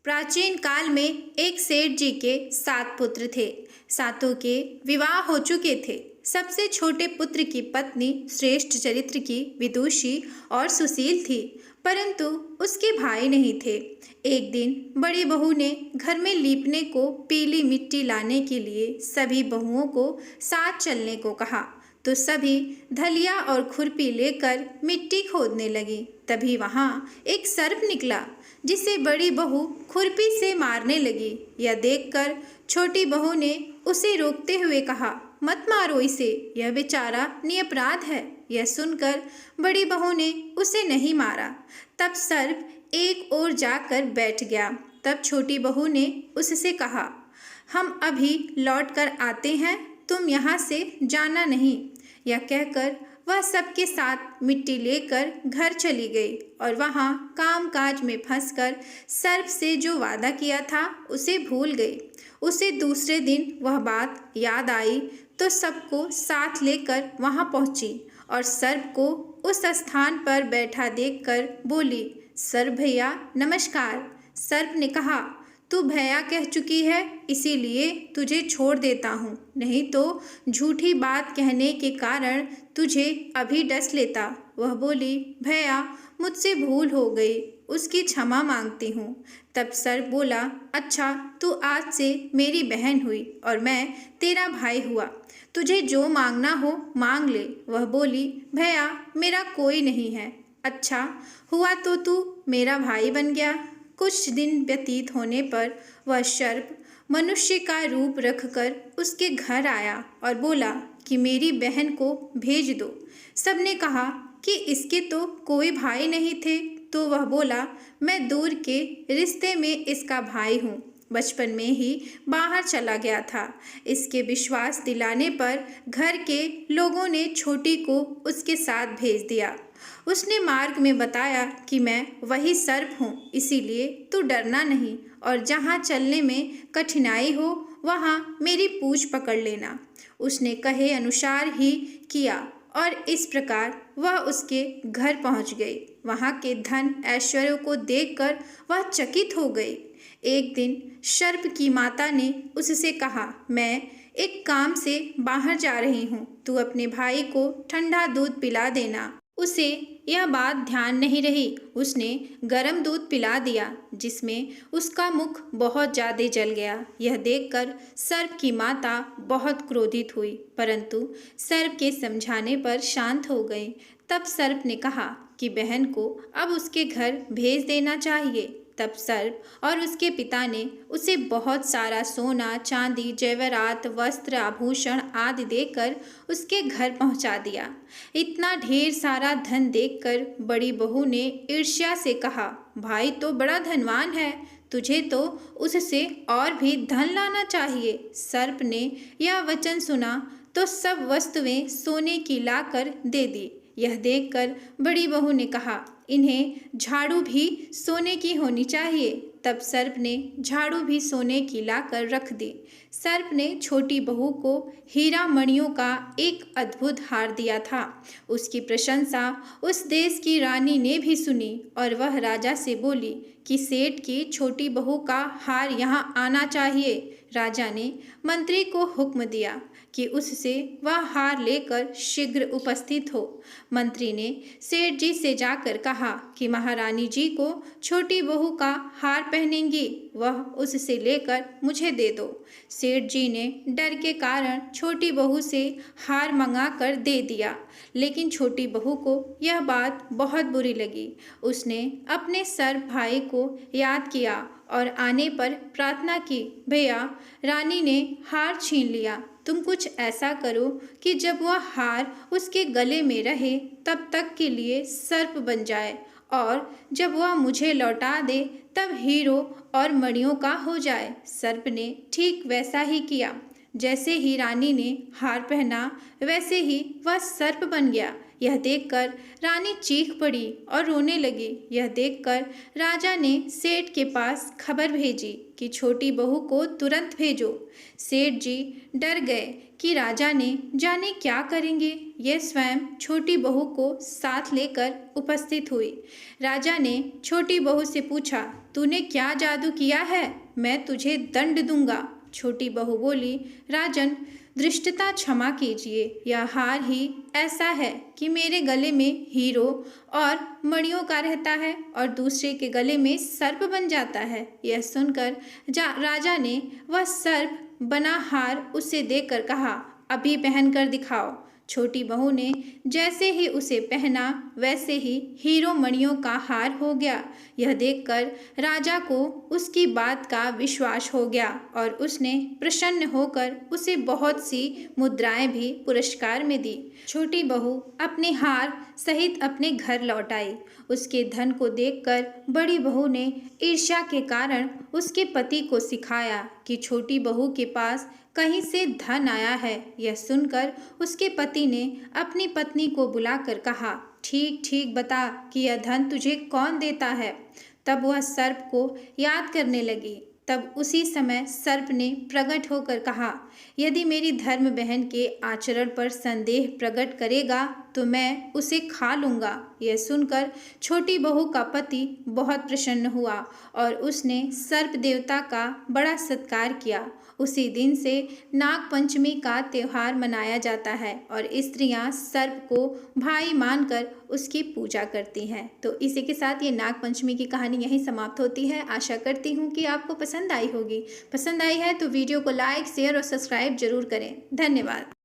प्राचीन काल में एक सेठ जी के 7 पुत्र थे। सातों के विवाह हो चुके थे। सबसे छोटे पुत्र की पत्नी श्रेष्ठ चरित्र की विदुषी और सुशील थी, परंतु उसके भाई नहीं थे। एक दिन बड़ी बहू ने घर में लीपने को पीली मिट्टी लाने के लिए सभी बहुओं को साथ चलने को कहा, तो सभी धलिया और खुरपी लेकर मिट्टी खोदने लगी। तभी वहां एक सर्प निकला, जिसे बड़ी बहू खुरपी से मारने लगी। यह देखकर छोटी बहू ने उसे रोकते हुए कहा, मत मारो इसे, यह बेचारा निरपराध है। यह सुनकर बड़ी बहू ने उसे नहीं मारा। तब सर्प एक ओर जाकर बैठ गया। तब छोटी बहू ने उससे कहा, हम अभी लौट कर आते हैं, तुम यहाँ से जाना नहीं। यह कहकर वह सबके साथ मिट्टी लेकर घर चली गई और वहाँ कामकाज में फंसकर सर्प से जो वादा किया था उसे भूल गई। उसे दूसरे दिन वह बात याद आई तो सबको साथ लेकर वहाँ पहुँची और सर्प को उस स्थान पर बैठा देखकर बोली, सर्प भैया नमस्कार। सर्प ने कहा, तू भैया कह चुकी है, इसीलिए तुझे छोड़ देता हूँ, नहीं तो झूठी बात कहने के कारण तुझे अभी डस लेता। वह बोली, भैया मुझसे भूल हो गई, उसकी क्षमा मांगती हूँ। तब सर्प बोला, अच्छा तू आज से मेरी बहन हुई और मैं तेरा भाई हुआ, तुझे जो मांगना हो मांग ले। वह बोली, भैया मेरा कोई नहीं है। अच्छा हुआ तो तू मेरा भाई बन गया। कुछ दिन व्यतीत होने पर वह सर्प मनुष्य का रूप रखकर उसके घर आया और बोला कि मेरी बहन को भेज दो। सबने कहा कि इसके तो कोई भाई नहीं थे, तो वह बोला, मैं दूर के रिश्ते में इसका भाई हूँ, बचपन में ही बाहर चला गया था। इसके विश्वास दिलाने पर घर के लोगों ने छोटी को उसके साथ भेज दिया। उसने मार्ग में बताया कि मैं वही सर्प हूँ, इसीलिए तू डरना नहीं और जहाँ चलने में कठिनाई हो वहाँ मेरी पूँछ पकड़ लेना। उसने कहे अनुसार ही किया और इस प्रकार वह उसके घर पहुँच गई। वहाँ के धन ऐश्वर्य को देखकर वह चकित हो गई। एक दिन सर्प की माता ने उससे कहा, मैं एक काम से बाहर जा रही हूँ, तू अपने भाई को ठंडा दूध पिला देना। उसे यह बात ध्यान नहीं रही। उसने गर्म दूध पिला दिया, जिसमें उसका मुख बहुत ज्यादा जल गया। यह देखकर सर्प की माता बहुत क्रोधित हुई, परंतु सर्प के समझाने पर शांत हो गई। तब सर्प ने कहा कि बहन को अब उसके घर भेज देना चाहिए। तब सर्प और उसके पिता ने उसे बहुत सारा सोना, चांदी, जेवरात, वस्त्र, आभूषण आदि देकर उसके घर पहुंचा दिया। इतना ढेर सारा धन देखकर बड़ी बहू ने ईर्ष्या से कहा, भाई तो बड़ा धनवान है, तुझे तो उससे और भी धन लाना चाहिए। सर्प ने यह वचन सुना तो सब वस्तुएं सोने की लाकर दे दी। यह देखकर बड़ी बहू ने कहा, इन्हें झाड़ू भी सोने की होनी चाहिए। तब सर्प ने झाड़ू भी सोने की लाकर रख दी। सर्प ने छोटी बहू को हीरा मणियों का एक अद्भुत हार दिया था। उसकी प्रशंसा उस देश की रानी ने भी सुनी और वह राजा से बोली कि सेठ की छोटी बहू का हार यहाँ आना चाहिए। राजा ने मंत्री को हुक्म दिया कि उससे वह हार लेकर शीघ्र उपस्थित हो। मंत्री ने सेठ जी से जाकर कहा कि महारानी जी को छोटी बहू का हार पहनेंगी, वह उससे लेकर मुझे दे दो। सेठ जी ने डर के कारण छोटी बहू से हार मंगा कर दे दिया, लेकिन छोटी बहू को यह बात बहुत बुरी लगी। उसने अपने सर्प भाई को याद किया और आने पर प्रार्थना की, भैया रानी ने हार छीन लिया, तुम कुछ ऐसा करो कि जब वह हार उसके गले में रहे तब तक के लिए सर्प बन जाए और जब वह मुझे लौटा दे तब हीरो और मणियों का हो जाए। सर्प ने ठीक वैसा ही किया। जैसे ही रानी ने हार पहना वैसे ही वह सर्प बन गया। यह देखकर रानी चीख पड़ी और रोने लगी। यह देखकर राजा ने सेठ के पास खबर भेजी कि छोटी बहू को तुरंत भेजो। सेठ जी डर गए कि राजा ने जाने क्या करेंगे। यह स्वयं छोटी बहू को साथ लेकर उपस्थित हुई। राजा ने छोटी बहू से पूछा, तूने क्या जादू किया है? मैं तुझे दंड दूंगा। छोटी बहू बोली, राजन धृष्टता क्षमा कीजिए, यह हार ही ऐसा है कि मेरे गले में हीरो और मणियों का रहता है और दूसरे के गले में सर्प बन जाता है। यह सुनकर राजा ने वह सर्प बना हार उसे देकर कहा, अभी पहन कर दिखाओ। छोटी बहू ने जैसे ही उसे पहना वैसे ही हीरो मणियों का हार हो गया। यह देखकर राजा को उसकी बात का विश्वास हो गया और उसने प्रसन्न होकर उसे बहुत सी मुद्राएं भी पुरस्कार में दी। छोटी बहू अपने हार सहित अपने घर लौट आई। उसके धन को देखकर बड़ी बहू ने ईर्ष्या के कारण उसके पति को सिखाया कि छोटी बहू के पास कहीं से धन आया है। यह सुनकर उसके पति ने अपनी पत्नी को बुलाकर कहा, ठीक ठीक बता कि यह धन तुझे कौन देता है। तब वह सर्प को याद करने लगी। तब उसी समय सर्प ने प्रकट होकर कहा, यदि मेरी धर्म बहन के आचरण पर संदेह प्रकट करेगा तो मैं उसे खा लूँगा। यह सुनकर छोटी बहू का पति बहुत प्रसन्न हुआ और उसने सर्प देवता का बड़ा सत्कार किया। उसी दिन से नाग पंचमी का त्यौहार मनाया जाता है और स्त्रियां सर्प को भाई मानकर उसकी पूजा करती हैं। तो इसी के साथ ये नाग पंचमी की कहानी यहीं समाप्त होती है। आशा करती हूँ कि आपको पसंद आई होगी। पसंद आई है तो वीडियो को लाइक, शेयर और सब्सक्राइब जरूर करें। धन्यवाद।